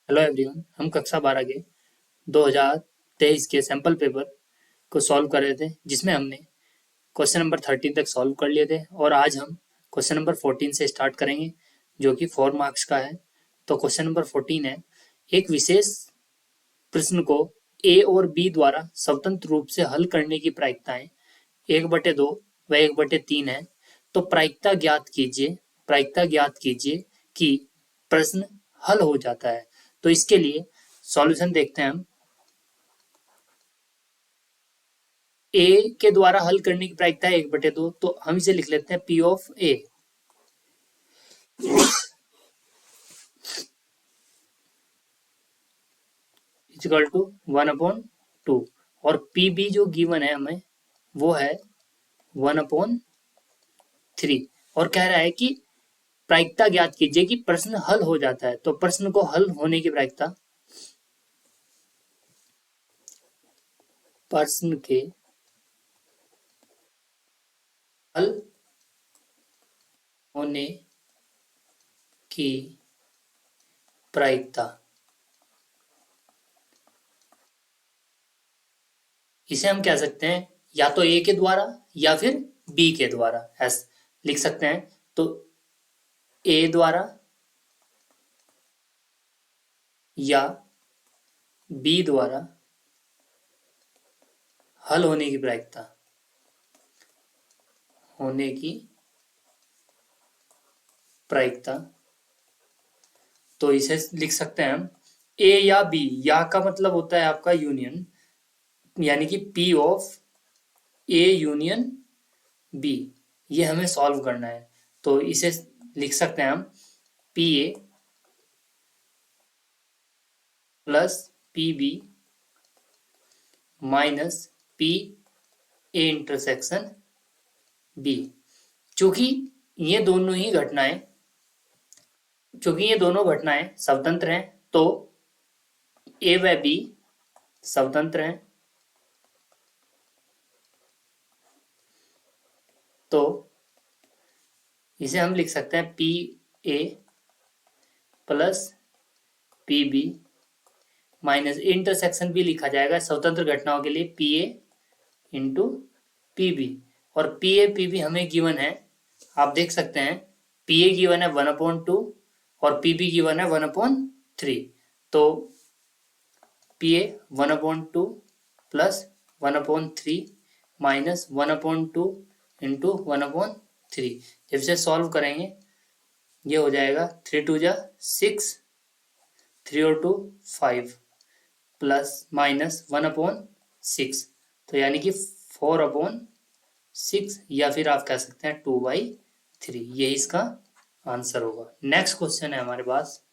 Hello everyone, हम कक्षा 12 के 2023 के सैंपल पेपर को सॉल्व कर रहे थे, जिसमें हमने क्वेश्चन नंबर 13 तक सॉल्व कर लिए थे और आज हम क्वेश्चन नंबर 14 से स्टार्ट करेंगे, जो कि 4 मार्क्स का है। तो क्वेश्चन नंबर 14 है, एक विशेष प्रश्न को ए और बी द्वारा स्वतंत्र रूप से हल करने की प्रायिकताएं 1/2 व 1/3 है। तो प्रायिकता ज्ञात कीजिए कि प्रश्न हल हो जाता है। तो इसके लिए सॉल्यूशन देखते हैं हम। ए के द्वारा हल करने की प्रायिकता है 1/2, तो हम इसे लिख लेते हैं P of A equal to 1/2 और पी बी जो गिवन है हमें वो है 1/3 और कह रहा है कि प्रायिकता ज्ञात कीजिए कि प्रश्न हल हो जाता है। तो प्रश्न को हल होने की प्रायिकता, प्रश्न के हल होने की प्रायिकता, इसे हम कह सकते हैं या तो ए के द्वारा या फिर बी के द्वारा ऐसे लिख सकते हैं। तो ए द्वारा या बी द्वारा हल होने की प्रायिकता, होने की प्रायिकता, तो इसे लिख सकते हैं हम ए या बी। या का मतलब होता है आपका यूनियन, यानी कि P of A union B, ये हमें सॉल्व करना है। तो इसे लिख सकते हैं हम P A plus P B minus P A intersection B. चूंकि ये दोनों ही घटनाएं चूंकि ये दोनों घटनाएं स्वतंत्र हैं, तो ए व बी स्वतंत्र हैं, तो इसे हम लिख सकते हैं P A plus P B minus intersection भी लिखा जाएगा स्वतंत्र घटनाओं के लिए P A into P B. और पी ए पी बी हमें गिवन है, आप देख सकते हैं पी ए गिवन है 1/2 और पी बी गिवन है 1/3। तो P A 1/2 plus 1/3 minus 1/2 into 1/3। जब इसे सॉल्व करेंगे ये हो जाएगा 3 2 जा 6, 3 और 2 5 प्लस माइनस 1/6, तो यानी कि 4/6 या फिर आप कह सकते हैं 2/3। यही इसका आंसर होगा। नेक्स्ट क्वेश्चन है हमारे पास,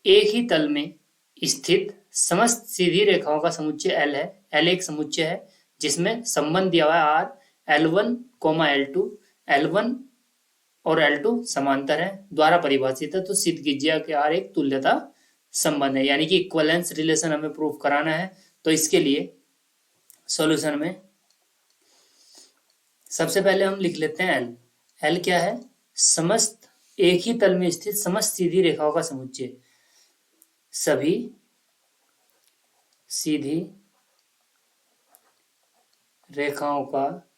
एक ही तल में स्थित समस्त सीधी रेखाओं का समुच्चय एल है। एल एक समुच्चय है जिसमें संबंध दिया हुआ है आर, L1, L2, L1 और L2 समांतर है, द्वारा परिभाषित है। तो सिद्ध कीजिए कि आर एक तुल्यता संबंध है, यानी कि इक्वलेंस रिलेशन हमें प्रूव कराना है। तो इसके लिए सॉल्यूशन में सबसे पहले हम लिख लेते हैं एल। एल क्या है? समस्त एक ही तल में स्थित समस्त सीधी रेखाओं का समुच्चय, सभी सीधी रेखाओं का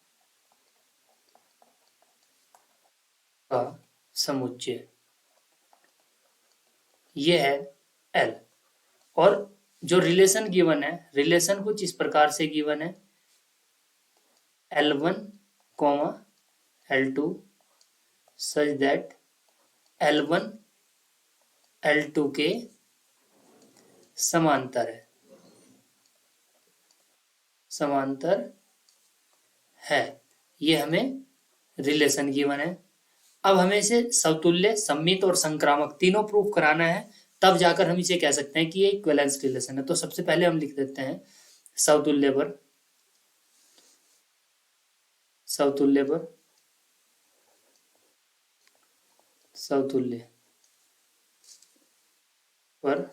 समुच्चय, ये है एल। और जो रिलेशन गिवन है, रिलेशन कुछ इस प्रकार से गिवन है L1, L2 such that L1 L2 के समांतर है, समांतर है। ये हमें रिलेशन गिवन है। अब हमें इसे समतुल्य, सममित और संक्रामक तीनों प्रूफ कराना है, तब जाकर हम इसे कह सकते हैं कि ये इक्विवेलेंस रिलेशन है। तो सबसे पहले हम लिख देते हैं समतुल्य पर, समतुल्य पर समतुल्य पर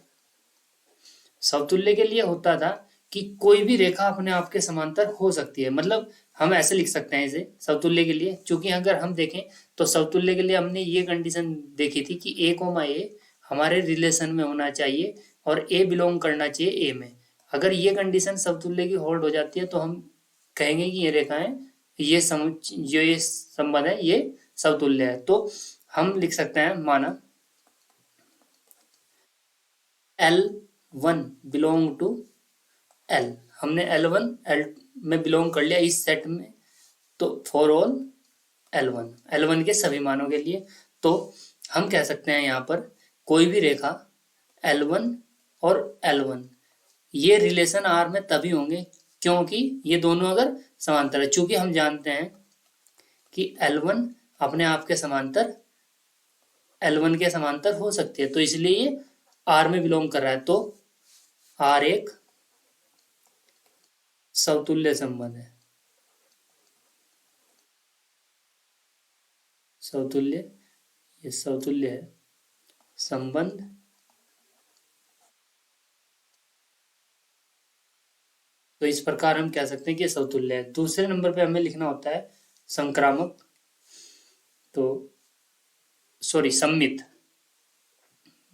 समतुल्य के लिए होता था कि कोई भी रेखा अपने आप के समांतर हो सकती है। मतलब हम ऐसे लिख सकते हैं इसे समतुल्य के लिए, क्योंकि अगर हम देखें तो समतुल्य के लिए हमने ये कंडीशन देखी थी कि ए कोमा ए हमारे रिलेशन में होना चाहिए और ए बिलोंग करना चाहिए ए में। अगर ये कंडीशन समतुल्य की होल्ड हो जाती है तो हम कहेंगे कि ये रेखाएं जो ये संबंध है ये समतुल्य है। तो हम लिख सकते हैं माना L1 बिलोंग टू L, हमने L1 L में बिलोंग कर लिया इस सेट में, तो फॉर ऑल L1 के सभी मानों के लिए। तो हम कह सकते हैं यहाँ पर कोई भी रेखा L1 और L1 ये रिलेशन R में तभी होंगे क्योंकि ये दोनों अगर समांतर है। चूंकि हम जानते हैं कि L1 अपने आप के समांतर L1 के समांतर हो सकती है, तो इसलिए ये R में बिलोंग कर रहा है। तो R एक समतुल्य संबंध है, ये समतुल्य है संबंध तो इस प्रकार हम कह सकते हैं कि समतुल्य है। दूसरे नंबर पे हमें लिखना होता है संक्रामक, तो सॉरी सम्मित।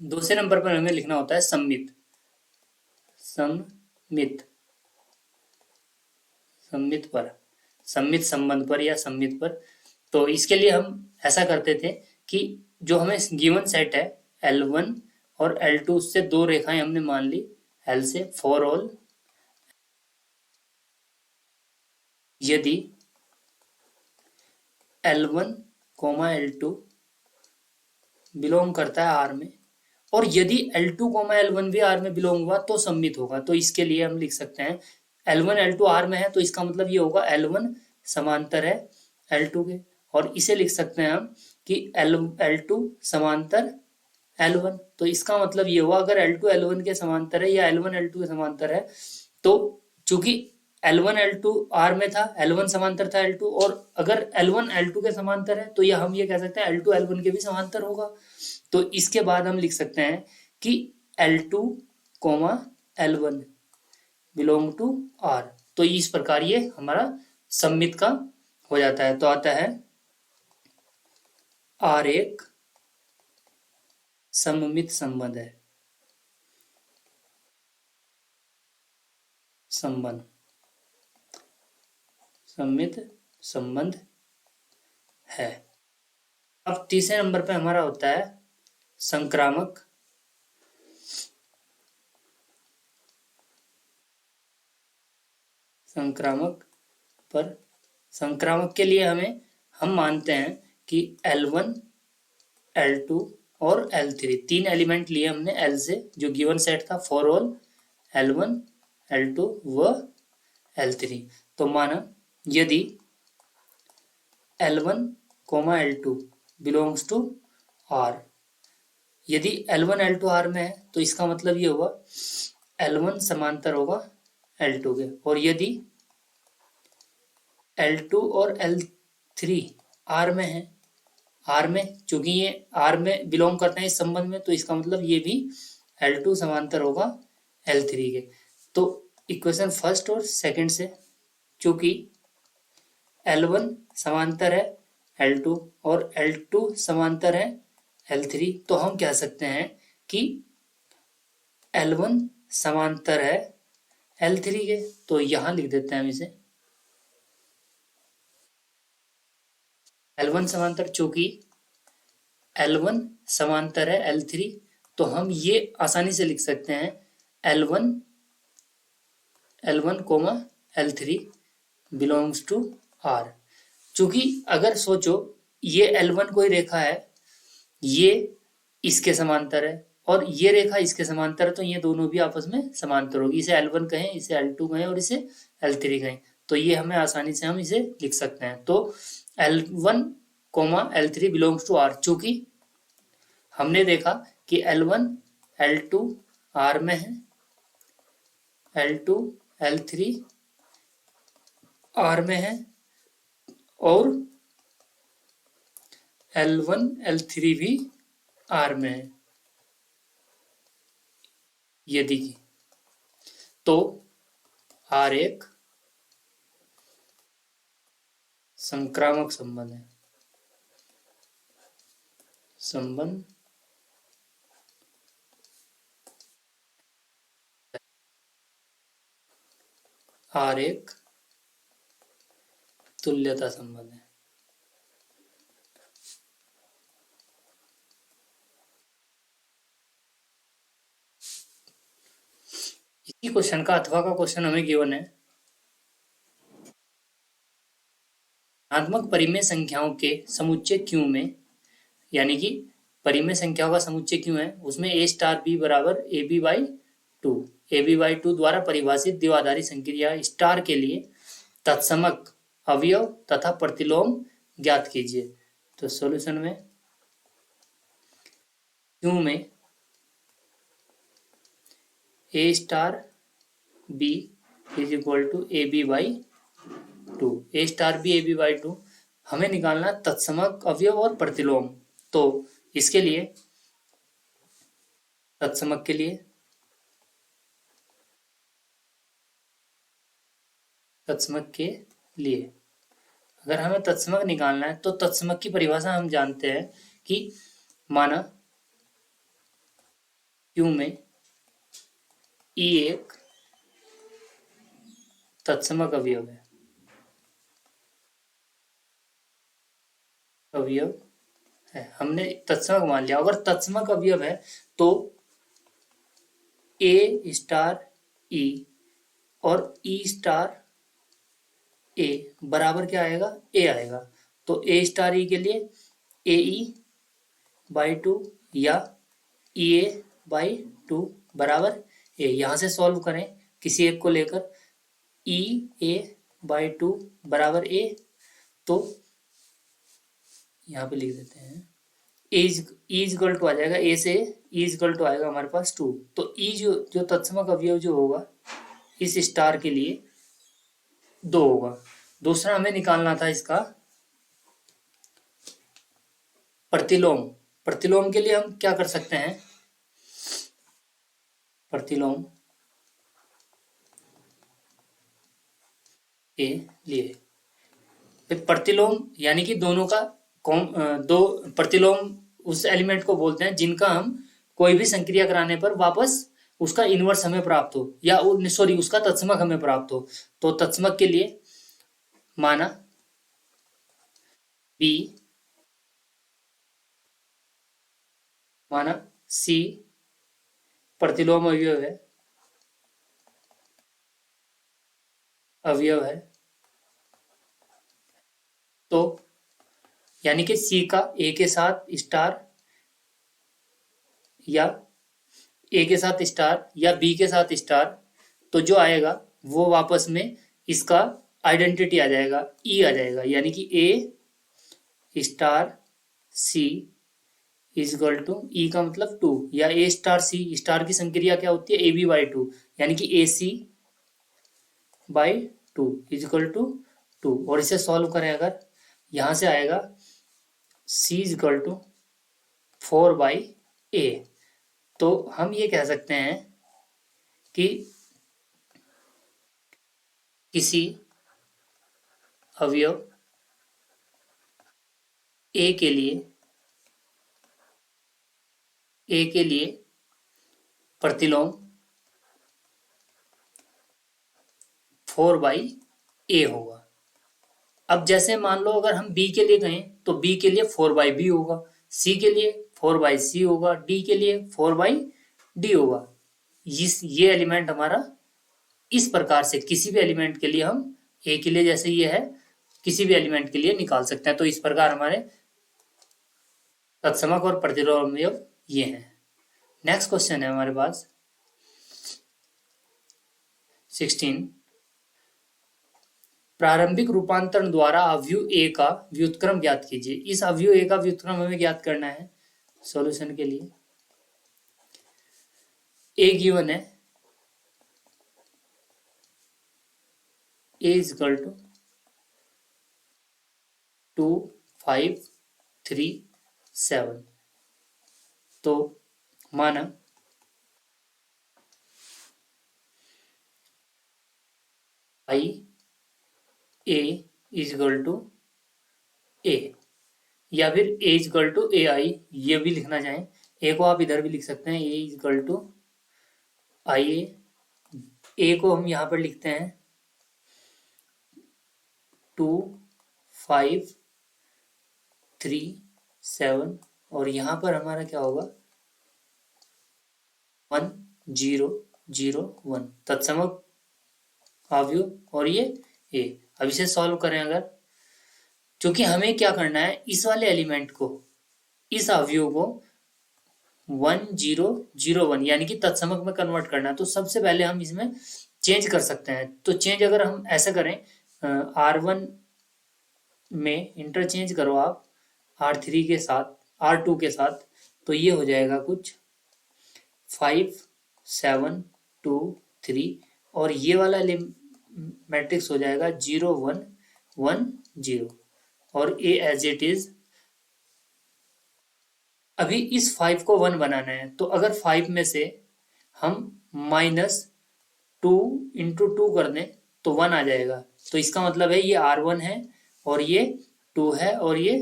दूसरे नंबर पर हमें लिखना होता है सम्मित सम्मित संबंध पर या सम्मित पर। तो इसके लिए हम ऐसा करते थे कि जो हमें गिवन सेट है L1 और L2 उससे दो रेखाएं हमने मान ली L से फॉर ऑल यदि L1, L2 बिलोंग करता है R में और यदि L2, L1 भी R में बिलोंग हुआ तो सम्मित होगा। तो इसके लिए हम लिख सकते हैं L1, L2 R में है तो इसका मतलब ये होगा L1 समांतर है L2 के, और इसे लिख सकते हैं हम कि L2 समांतर L1। तो इसका मतलब ये हुआ अगर L2 L1 के समांतर है या L1 L2 के समांतर है, तो चूंकि L1 L2 R में था, L1 समांतर था L2, और अगर L1 L2 के समांतर है तो यह हम ये कह सकते हैं L2 L1 के भी समांतर होगा। तो इसके बाद हम लिख सकते हैं कि L2, L1 belong to R। तो इस प्रकार ये हमारा सम्मित का हो जाता है। तो आता है R एक सममित संबंध है, सम्मित संबंध है। अब तीसरे नंबर पे हमारा होता है संक्रामक। संक्रामक के लिए हम मानते हैं कि L1, L2 और L3 तीन एलिमेंट लिए हमने L से, जो गिवन सेट था फॉर ऑल L1, L2 व L3। तो माना यदि L1, L2 belongs to R, यदि L1, L2 R में है तो इसका मतलब ये होगा L1 समांतर होगा L2 के, और यदि L2 और L3 R में है, चूंकि ये R में बिलोंग करते हैं इस संबंध में, तो इसका मतलब ये भी L2 समांतर होगा L3 के। तो इक्वेशन फर्स्ट और सेकंड से, चूंकि L1 समांतर है L2 और L2 समांतर है L3, तो हम कह सकते हैं कि L1 समांतर है L3 के। तो यहां लिख देते हैं हम इसे L1 समांतर, चूंकि L1 समांतर है L3, तो हम ये आसानी से लिख सकते हैं L1, L3 belongs to R। चूंकि अगर सोचो ये L1 कोई रेखा है, ये इसके समांतर है और ये रेखा इसके समांतर है, तो ये दोनों भी आपस में समांतर होगी। इसे L1 कहें, इसे L2 कहें और इसे L3 कहें, तो ये हमें आसानी से हम इसे लिख सकते हैं। तो L1, L3 belongs to R, चूंकि हमने देखा कि L1, L2 R में है, L2, L3 R में है और L1, L3 भी R में है यदि, तो आर एक संक्रामक संबंध है। संबंध आर एक तुल्यता संबंध है। इसी क्वेश्चन का अथवा का क्वेश्चन हमें गिवन है। धनात्मक परिमेय संख्याओं के समुच्चय क्यू में, यानी कि परिमेय संख्याओं का समुच्चय क्यू है, उसमें ए स्टार बी बराबर A B by two, A B by two द्वारा परिभाषित द्विआधारी संक्रिया स्टार के लिए तत्समक अवयव तथा प्रतिलोम ज्ञात कीजिए। तो सॉल्यूशन में क्यू में A star B is equal to A B by two, A star B A B by two हमें निकालना तत्समक अवयव और प्रतिलोम। तो इसके लिए तत्समक के लिए अगर हमें तत्समक निकालना है तो तत्समक की परिभाषा हम जानते हैं कि माना क्यू में ई एक तत्समक अवयव है, हमने तत्समक मान लिया। अगर तत्समक अवयव है तो ए स्टार ई और ई स्टार ए बराबर क्या आएगा, ए आएगा। तो ए स्टार ई के लिए ए ई बाई टू या ई ए बाई टू बराबर ए। यहाँ से सॉल्व करें किसी एक को लेकर, ई ए बाई टू बराबर ए, तो यहाँ पे लिख देते हैं इजगल टू आ जाएगा, ए से इजगल टू आएगा हमारे पास टू। तो ई जो तत्समक अवयव जो होगा इस स्टार के लिए दो होगा। दूसरा हमें निकालना था इसका प्रतिलोम। प्रतिलोम के लिए हम क्या कर सकते हैं, प्रतिलोम के लिए प्रतिलोम यानी कि दोनों का दो प्रतिलोम उस एलिमेंट को बोलते हैं जिनका हम कोई भी संक्रिया कराने पर वापस उसका इनवर्स हमें प्राप्त हो, या सॉरी उसका तत्समक हमें प्राप्त हो। तो तत्समक के लिए माना बी माना सी प्रतिलोम अवयव है तो यानी कि सी का ए के साथ स्टार या ए के साथ स्टार या बी के साथ स्टार, तो जो आएगा वो वापस में इसका आइडेंटिटी आ जाएगा, ई आ जाएगा। यानी कि A star C is equal to E का मतलब टू, या ए स्टार सी स्टार की संक्रिया क्या होती है, ए बी बाई टू, यानी कि A C by two is equal to two. और इसे सॉल्व करें अगर, यहां से आएगा सी इज इक्वल टू 4/a। तो हम ये कह सकते हैं कि किसी अवयव ए के लिए प्रतिलोम 4/a होगा। अब जैसे मान लो अगर हम बी के लिए कहें तो बी के लिए 4/b होगा, सी के लिए 4/c होगा, डी के लिए 4/d होगा। ये एलिमेंट हमारा इस प्रकार से किसी भी एलिमेंट के लिए हम ए के लिए जैसे ये है किसी भी एलिमेंट के लिए निकाल सकते हैं। तो इस प्रकार हमारे तत्समक और प्रतिलोम अवयव ये हैं। नेक्स्ट क्वेश्चन है हमारे पास 16, प्रारंभिक रूपांतरण द्वारा अवयव ए का व्युत्क्रम ज्ञात कीजिए। इस अवयव ए का व्युत्क्रम हमें ज्ञात करना है। सॉल्यूशन के लिए ए गिवन है, ए इज इक्वल टू 2 5 3 7। तो माना आई ए इज इक्वल टू ए, या फिर ए इज इक्वल टू ए आई, ये भी लिखना चाहें ए को आप इधर भी लिख सकते हैं, ए इज इक्वल टू आई ए को हम यहाँ पर लिखते हैं 2 5 3 7, और यहाँ पर हमारा क्या होगा 1 0 0 1 तत्समक अवयव, और ये ए। अब इसे सॉल्व करें अगर, क्योंकि हमें क्या करना है, इस वाले एलिमेंट को, इस अवयव को 1 0 0 1 यानी कि तत्समक में कन्वर्ट करना है। तो सबसे पहले हम इसमें चेंज कर सकते हैं। तो चेंज अगर हम ऐसा करें, R1 में इंटरचेंज करो आप R3 के साथ, R2 के साथ, तो ये हो जाएगा कुछ 5 7 2 3, और ये वाला मैट्रिक्स हो जाएगा 0 1 1 0, और ए एज इट इज। अभी इस 5 को 1 बनाना है, तो अगर 5 में से हम -2 इंटू 2 कर दें तो 1 आ जाएगा। तो इसका मतलब है ये R1 है और ये 2 है और ये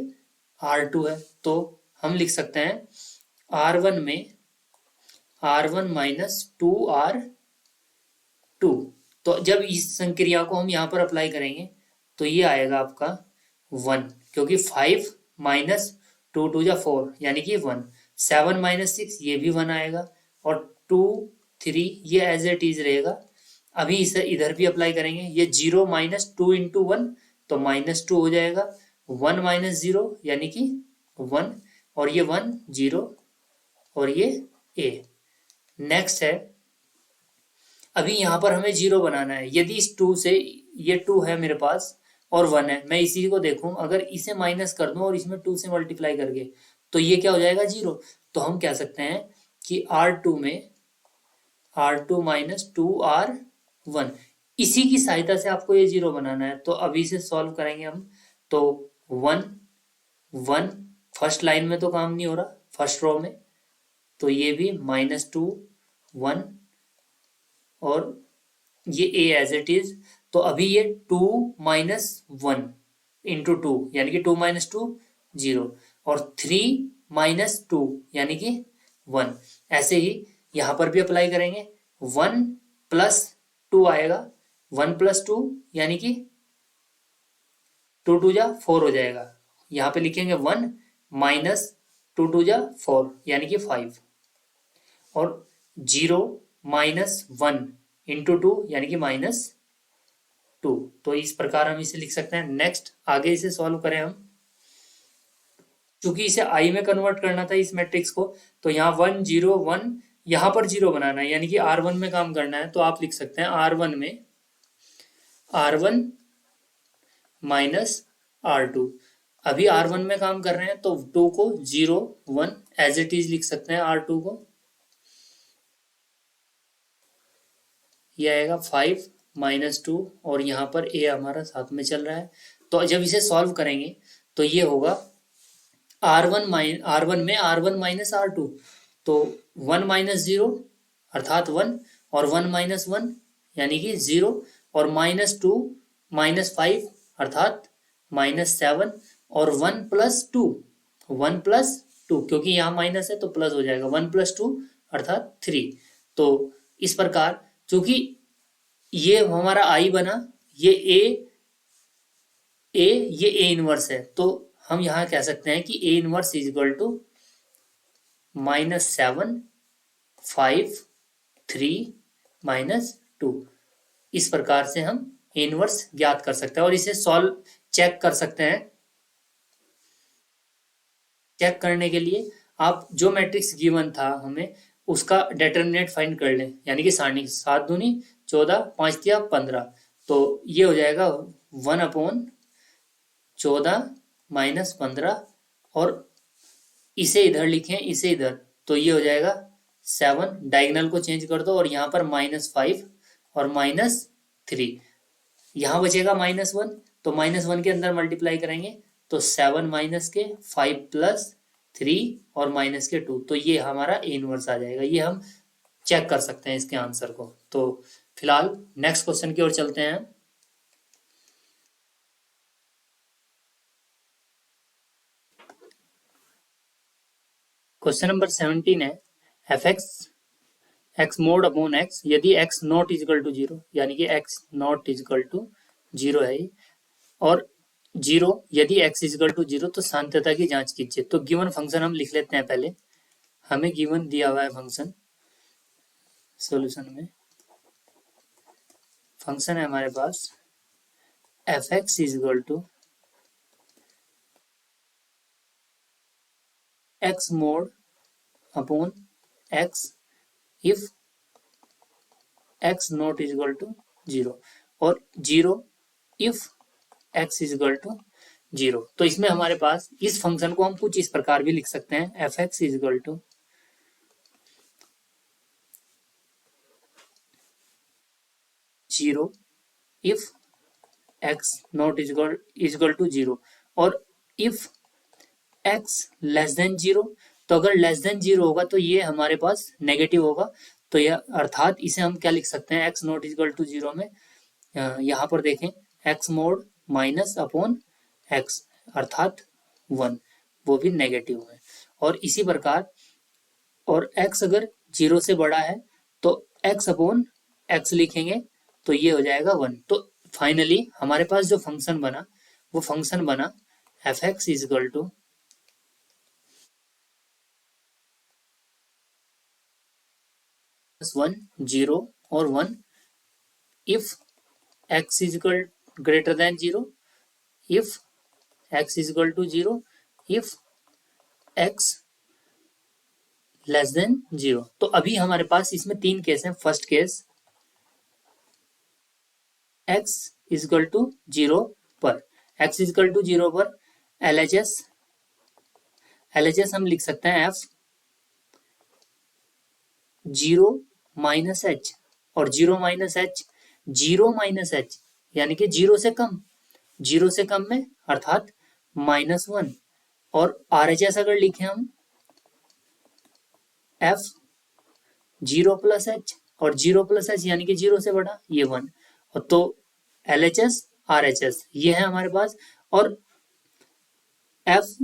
R2 है। तो हम लिख सकते हैं R1 में R1 माइनस 2R2। तो जब इस संक्रिया को हम यहाँ पर अप्लाई करेंगे तो ये आएगा आपका 1, क्योंकि 5 माइनस 2 2 जा 4 यानी कि 1, 7 माइनस 6 ये भी 1 आएगा, और 2 3 ये एज इट इज रहेगा। अभी इसे इधर भी अप्लाई करेंगे, ये 0 माइनस 2 इंटू 1 तो -2 हो जाएगा, 1 माइनस 0 यानी कि 1, और ये 1 0 और ये a। नेक्स्ट है, अभी यहाँ पर हमें 0 बनाना है। यदि इस 2 से, ये 2 है मेरे पास और 1 है, मैं इसी को देखूं, अगर इसे माइनस कर दूं और इसमें 2 से मल्टीप्लाई करके, तो ये क्या हो जाएगा 0। तो हम कह सकते हैं कि R2 में R2 माइनस 2R1, इसी की सहायता से आपको ये 0 बनाना है। तो अभी इसे सॉल्व करेंगे हम, तो 1 1 फर्स्ट लाइन में तो काम नहीं हो रहा, फर्स्ट रो में, तो ये भी -2 1, और ये a एज इट इज। तो अभी ये 2 माइनस 1 इंटू 2 यानी कि 2 माइनस 2 0, और 3 माइनस 2 यानी कि 1। ऐसे ही यहाँ पर भी अप्लाई करेंगे, 1 प्लस 2 आएगा, 1 प्लस 2 यानी कि 2 2 जा 4 हो जाएगा। यहाँ पे लिखेंगे 1 माइनस 2 2 जा 4 यानी कि 5, और 0 माइनस 1 इंटू 2 यानी कि -2। तो इस प्रकार हम इसे लिख सकते हैं। नेक्स्ट आगे इसे सॉल्व करें हम, क्योंकि इसे आई में कन्वर्ट करना था इस मैट्रिक्स को, तो यहाँ 1 0 1 यहाँ पर 0 बनाना है, यानी कि R1 में काम करना है। तो आप लिख सकते हैं R1 में R1 माइनस R2। अभी R1 में काम कर रहे हैं तो 2 को 0 1 एज इट इज लिख सकते हैं, R2 को ये आएगा 5 -2, और यहाँ पर a हमारा साथ में चल रहा है। तो जब इसे सॉल्व करेंगे तो ये होगा R1 में R1 माइनस R2, तो 1 माइनस 0 अर्थात 1, और 1 माइनस 1 यानी कि 0, और -2 -5 अर्थात -7, और 1 प्लस 2 1 प्लस 2, क्योंकि यहाँ माइनस है तो प्लस हो जाएगा, 1 प्लस 2 अर्थात 3। तो इस प्रकार, क्योंकि ये हमारा आई बना, ये ये ए इनवर्स है, तो हम यहाँ कह सकते हैं कि A inverse is equal to -7 5 3 -2। इस प्रकार से हम ए इनवर्स ज्ञात कर सकते हैं, और इसे सॉल्व चेक कर सकते हैं। चेक करने के लिए आप जो मैट्रिक्स गिवन था हमें, उसका डिटरमिनेंट फाइंड कर लें, यानी कि सारणी 7 दूनी 14 5 तिया 15, तो ये हो जाएगा 1/14 -15, और इसे इधर लिखें, इसे इधर, तो ये हो जाएगा 7, डायगोनल को चेंज कर दो, और यहाँ पर -5 और -3, यहाँ बचेगा -1, तो -1 के अंदर मल्टीप्लाई करेंगे तो 7 माइनस के 5 प्लस 3 और माइनस के 2, तो ये हमारा ए इनवर्स आ जाएगा। ये हम चेक कर सकते हैं इसके आंसर को। तो फिलहाल नेक्स्ट क्वेश्चन की ओर चलते हैं। क्वेश्चन नंबर 17 है F X mod upon X यदि X not is equal to zero, यानी कि X not is equal to zero है और जीरो यदि एक्स इजकल टू जीरो तो सांत्यता की जांच कीजिए। तो गिवन फंक्शन हम लिख लेते हैं। पहले हमें गिवन दिया हुआ है फंक्शन, सॉल्यूशन में फंक्शन है हमारे पास F X is equal to X mod upon X if X not is equal to zero और zero if X is equal to zero. तो इसमें हमारे पास इस फंक्शन को हम कुछ इस प्रकार भी लिख सकते हैं F X is equal to zero if X not is equal to zero और if X less than zero. तो अगर लेस देन जीरो होगा तो ये हमारे पास नेगेटिव होगा। तो यह अर्थात इसे हम क्या लिख सकते हैं X not is equal to zero में यहाँ पर देखें X mod minus upon X अर्थात वन, वो भी नेगेटिव है। और इसी प्रकार और एक्स अगर जीरो से बड़ा है तो एक्स अपॉन एक्स लिखेंगे तो ये हो जाएगा वन। तो फाइनली हमारे पास जो फंक्शन बना वो फंक्शन बना F X is equal to one zero और one if X equal greater than zero, if X is equal to zero, if X less than zero. तो अभी हमारे पास इसमें तीन केस हैं। First case X is equal to zero पर, एक्स इजकल टू जीरो पर एलएचएस हम लिख सकते हैं एफ जीरो माइनस एच और जीरो माइनस एच यानी कि जीरो से कम में अर्थात माइनस वन। और आरएचएस अगर लिखे हम एफ जीरो प्लस एच और जीरो प्लस एच यानी कि जीरो से बड़ा ये वन। और तो एलएचएस आरएचएस ये है हमारे पास। और एफ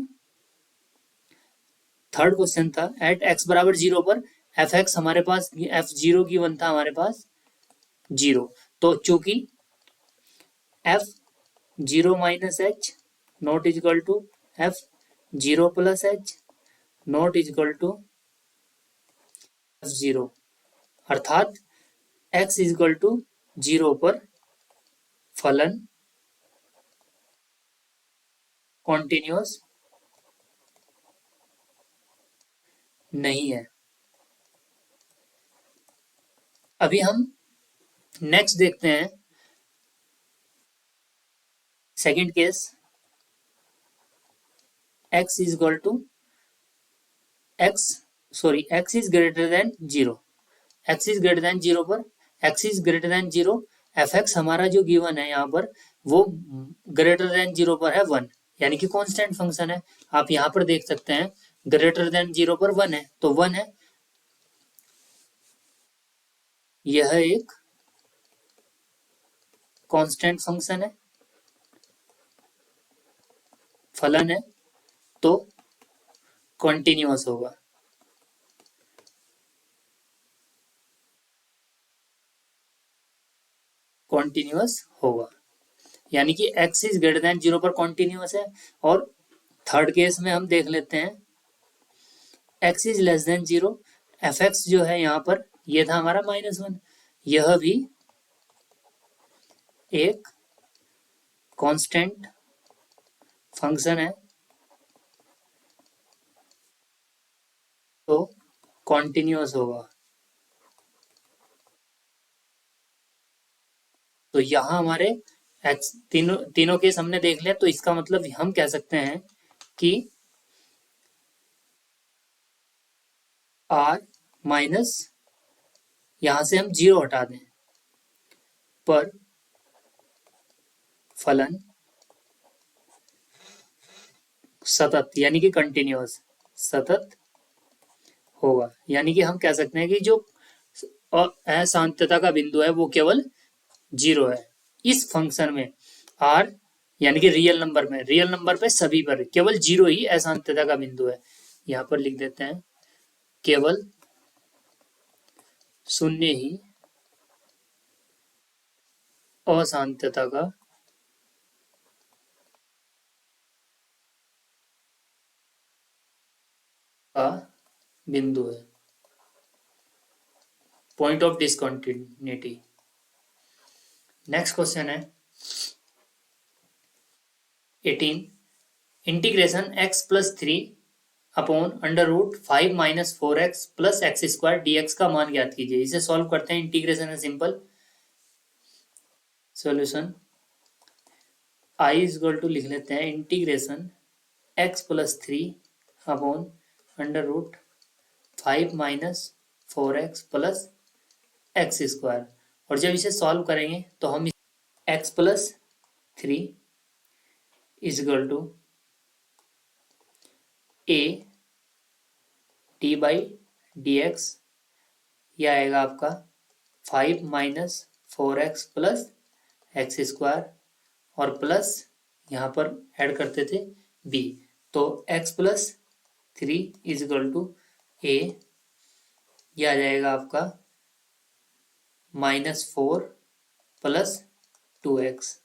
थर्ड क्वेश्चन था एट एक्स बराबर जीरो पर एफ एक्स हमारे पास एफ जीरो की वन था हमारे पास जीरो। तो चूंकि F zero minus H naught is equal to F zero plus H naught is equal to F zero अर्थात एक्स इजकल टू जीरो पर फलन कॉन्टिन्यूअस नहीं है। अभी हम नेक्स्ट देखते हैं second case x is equal to x is greater than zero, x is greater than zero पर x is greater than zero F X हमारा जो गिवन है यहाँ पर वो ग्रेटर देन जीरो पर है वन, यानी कि कांस्टेंट फंक्शन है। आप यहाँ पर देख सकते हैं ग्रेटर देन जीरो पर वन है तो वन है। यह एक कांस्टेंट फंक्शन है, फलन है तो कॉन्टिन्यूअस होगा। यानी कि x is greater than zero पर कॉन्टिन्यूअस है। और थर्ड केस में हम देख लेते हैं x is less than zero, F x जो है यहाँ पर ये था हमारा माइनस वन, यह भी एक कांस्टेंट फंक्शन है तो कॉन्टिन्यूअस होगा। तो यहां हमारे एक्स तीनों केस हमने देख लिया। तो इसका मतलब हम कह सकते हैं कि आर माइनस यहां से हम जीरो हटा दें पर फलन सतत यानी कि कंटिन्यूअस सतत होगा। यानी कि हम कह सकते हैं कि जो अशांतता का बिंदु है वो केवल जीरो है। इस फंक्शन में आर यानी कि रियल नंबर पे सभी पर केवल जीरो ही अशांतता का बिंदु है। यहाँ पर लिख देते हैं केवल शून्य ही अशांतता का बिंदु है, point of discontinuity. Next question है 18, integration x plus 3 upon under root 5 minus 4x plus X square dx का मान ज्ञात कीजिए। इसे सॉल्व करते हैं। इंटीग्रेशन है simple. Solution i is equal to लिख लेते हैं integration x plus 3 upon under root 5 minus 4x plus X square. और जब इसे सॉल्व करेंगे तो हम x plus 3 is equal to a T by D X, यह आएगा आपका 5 minus 4x plus X square और प्लस यहाँ पर ऐड करते थे b, तो x plus 3 is equal to a, यह आ जाएगा आपका -4 plus 2x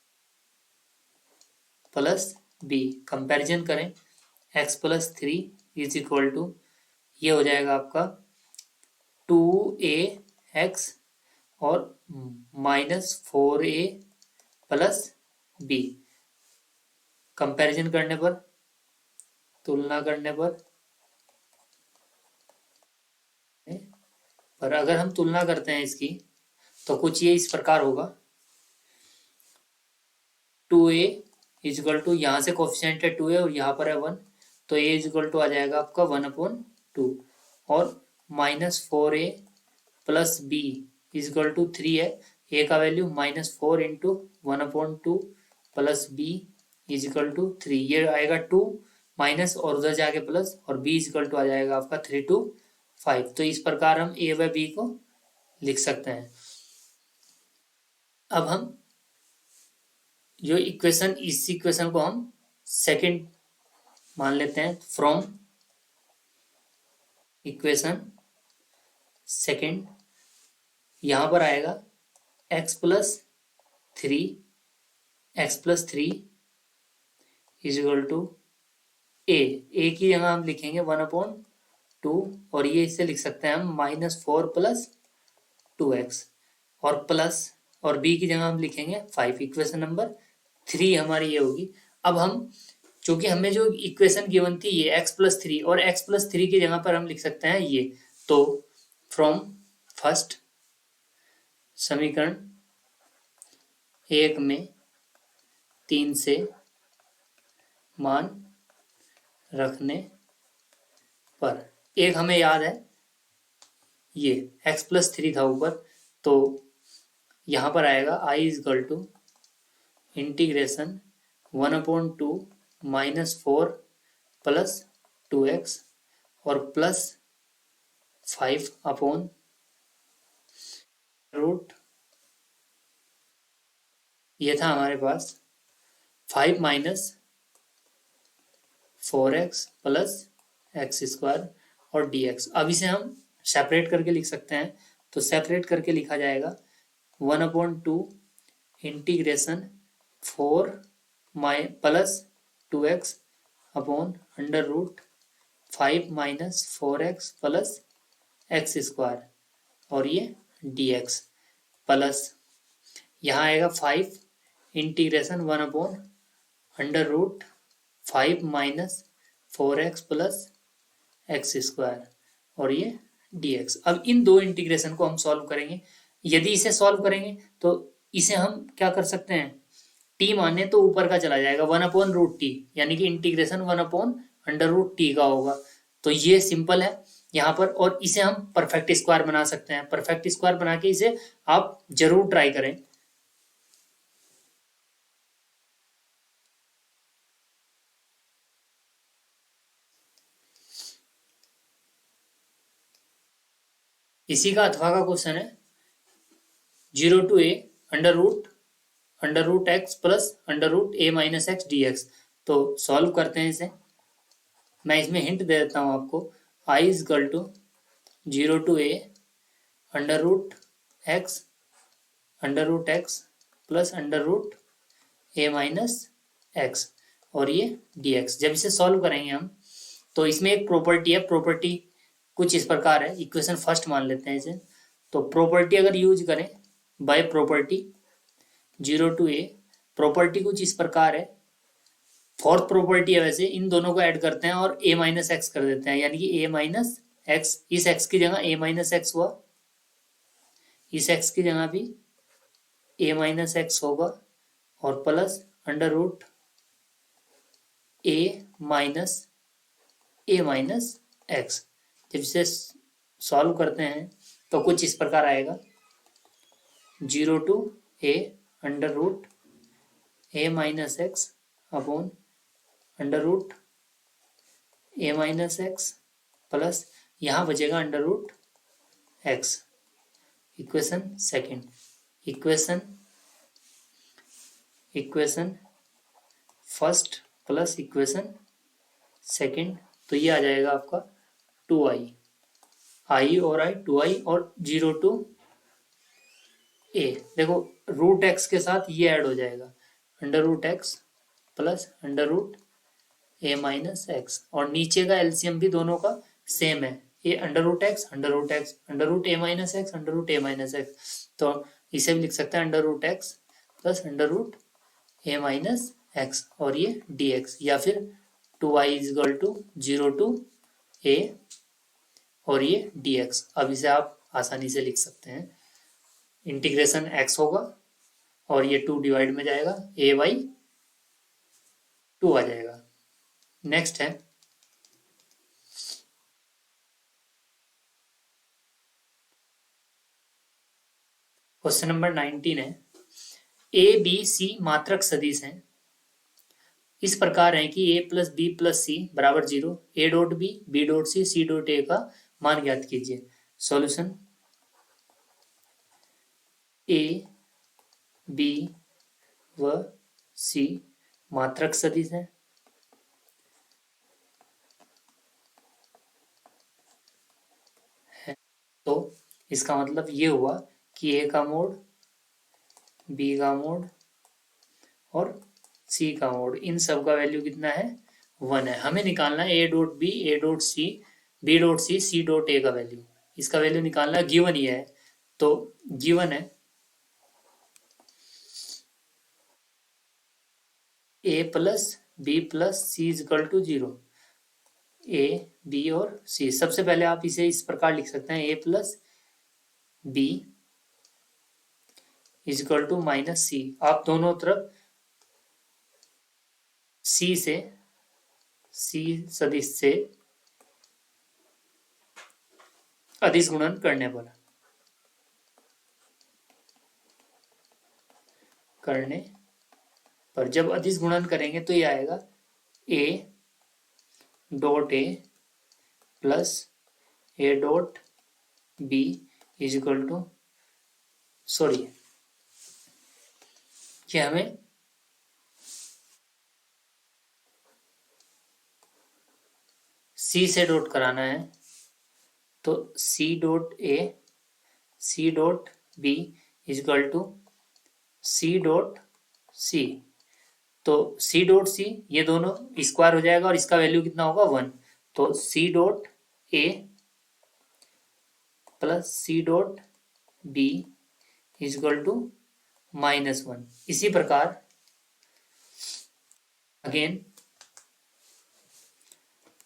plus b। Comparison करें, x plus 3 is equal to ये हो जाएगा आपका 2ax और -4a प्लस b। कंपैरिजन करने पर, तुलना करने पर अगर हम तुलना करते हैं इसकी तो कुछ ये इस प्रकार होगा। 2a इज इक्वल टू, यहाँ से कोफिशिएंट है 2a और यहाँ पर है 1, तो a इज इक्वल टू आ जाएगा आपका 1/2 और -4a plus b is equal to 3 है। a का value -4 into 1/2 plus b is equal to 3, ये आएगा 2 माइनस और उधर जाके प्लस, और b इज इक्वल टू आ जाएगा आपका 3 to 5। तो इस प्रकार हम a व b को लिख सकते हैं। अब हम जो इक्वेशन, इस इक्वेशन को हम सेकंड मान लेते हैं। फ्रॉम इक्वेशन सेकंड, यहां पर आएगा x plus 3 is equal to a की जगह हम लिखेंगे 1/2 और ये इसे लिख सकते हैं हम -4 प्लस 2x और प्लस, और b की जगह हम लिखेंगे 5। इक्वेशन नंबर 3 हमारी ये होगी। अब हम, चूंकि हमें जो इक्वेशन गिवन थी ये x प्लस 3 और x प्लस 3 की जगह पर हम लिख सकते हैं ये, तो फ्रॉम फर्स्ट समीकरण 1 में 3 से मान रखने पर, एक हमें याद है ये x प्लस 3 था ऊपर, तो यहाँ पर आएगा i is equal to integration 1/2 -4 plus 2x और प्लस 5 अपॉन रूट, ये था हमारे पास 5 minus 4x plus X square और dx। अब इसे हम सेपरेट करके लिख सकते हैं, तो सेपरेट करके लिखा जाएगा 1/2 integration 4 plus 2x upon under root 5 minus 4x plus X square और ये dx प्लस यहाँ आएगा 5 integration 1/√5 minus 4x plus X square और ये dx। अब इन दो इंटीग्रेशन को हम सॉल्व करेंगे। यदि इसे सॉल्व करेंगे तो इसे हम क्या कर सकते हैं, t माने तो ऊपर का चला जाएगा 1/√t, यानी कि इंटीग्रेशन 1/√t का होगा। तो ये सिंपल है यहाँ पर, और इसे हम परफेक्ट स्क्वायर बना सकते हैं। परफेक्ट स्क्वायर बना के इसे आप जरूर ट्राई करें। इसी का अथवा का क्वेश्चन है 0 to a under root X plus √a minus X dx। तो सॉल्व करते हैं इसे। मैं इसमें हिंट दे देता हूं आपको। i is equal to zero to A under root X plus under root A minus X और ये डी एक्स। जब इसे सॉल्व करेंगे हम तो इसमें एक प्रॉपर्टी है, प्रॉपर्टी कुछ इस प्रकार है, इक्वेशन फर्स्ट मान लेते हैं इसे। तो प्रॉपर्टी अगर यूज करें by property zero to A, property कुछ इस प्रकार है, फोर्थ प्रॉपर्टी है वैसे, इन दोनों को ऐड करते हैं और ए माइनस एक्स कर देते हैं, यानी कि ए माइनस एक्स, इस एक्स की जगह ए माइनस एक्स हुआ, इस एक्स की जगह भी ए माइनस एक्स होगा और plus under root A minus x. जब इसे सॉल्व करते हैं तो कुछ इस प्रकार आएगा, zero to A under root A minus X upon under root A minus X plus यहाँ बचेगा under root X. Equation second, equation first plus equation second, तो ये आ जाएगा आपका 2i, आई और आई 2i और जीरो टू ए। देखो रूट एक्स के साथ ये ऐड हो जाएगा, under root X plus under root A minus X, और नीचे का एलसीएम भी दोनों का सेम है, A under root X under root X under root A minus X under root A minus X. तो इसे भी लिख सकते हैं under root X plus under root A minus X और ये डी एक्स, या फिर 2i is equal to zero to A और ये डी एक्स। अब इसे आप आसानी से लिख सकते हैं, इंटीग्रेशन एक्स होगा और ये 2 डिवाइड में जाएगा, ए बाई 2 आ जाएगा। नेक्स्ट है क्वेश्चन नंबर 19 है, ए बी सी मात्रक सदिश हैं, इस प्रकार है कि A plus B plus C बराबर 0, A dot B dot C dot A का मान ज्ञात कीजिए। सॉल्यूशन, ए बी व सी मात्रक सदिश है, तो इसका मतलब ये हुआ कि ए का मोड, बी का मोड और सी का मोड, इन सब का वैल्यू कितना है 1 है। हमें निकालना है A dot B, A dot C, B dot C dot A का वैल्यू, इसका वैल्यू निकालना गिवन ही है। तो गिवन है A plus B plus C is equal to 0, A B और सी। सबसे पहले आप इसे इस प्रकार लिख सकते हैं, A plus B is equal to minus C. आप दोनों तरफ सी से, सी सदिश से अदिश गुणन करने पर जब अदिश गुणन करेंगे तो ये आएगा A dot A plus A dot B is equal to, sorry ये हमें सी से डॉट कराना है, तो C dot A C dot B is equal to C dot C. तो सी डॉट सी ये दोनों स्क्वायर हो जाएगा और इसका वैल्यू कितना होगा 1, तो C dot A plus C dot B is equal to -1। इसी प्रकार अगेन,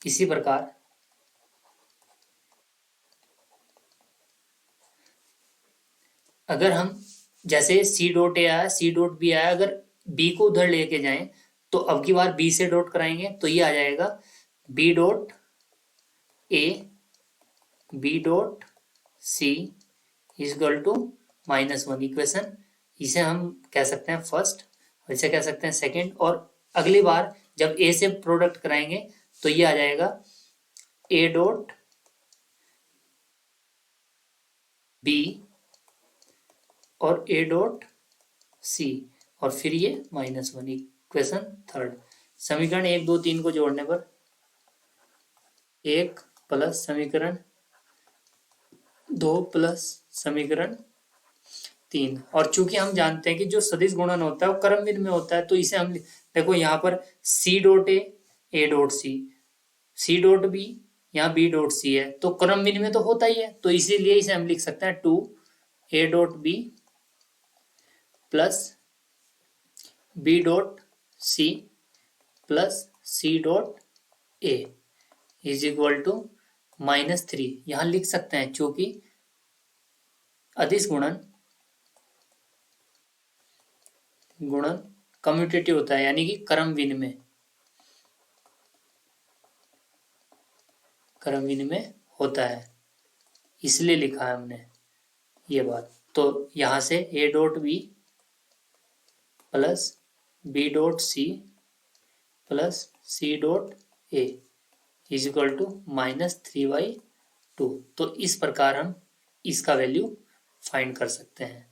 इसी प्रकार अगर हम जैसे सी डॉट ए आया सी डॉट बी आया, अगर बी को उधर लेके जाएं तो अब की बार बी से डॉट कराएंगे तो ये आ जाएगा B dot A B dot C is equal to -1 equation. इसे हम कह सकते हैं फर्स्ट और इसे कह सकते हैं सेकंड, और अगली बार जब ए से प्रोडक्ट कराएंगे तो ये आ जाएगा ए डॉट बी और ए डॉट सी और फिर ये -1 इक्वेशन थर्ड। समीकरण 1 2 3 को जोड़ने पर 1 प्लस समीकरण 2 प्लस समीकरण 3। और चूंकि हम जानते हैं कि जो सदिश गुणन होता है वो क्रमविधि में होता है, तो इसे हम देखो यहाँ पर C dot A dot C dot B, यहाँ बी डॉट सी है, तो क्रमविधि में तो होता ही है, तो इसीलिए इसे हम लिख सकते हैं 2 A dot B plus B dot C plus C dot A is equal to -3। यहां लिख सकते हैं क्योंकि अदिश गुणन कम्यूटेटिव होता है, यानी कि क्रमविधि में होता है, इसलिए लिखा है हमने ये बात। तो यहां से A dot B plus B dot C plus C dot A is equal to -3/2। तो इस प्रकार हम इसका वैल्यू फाइंड कर सकते हैं।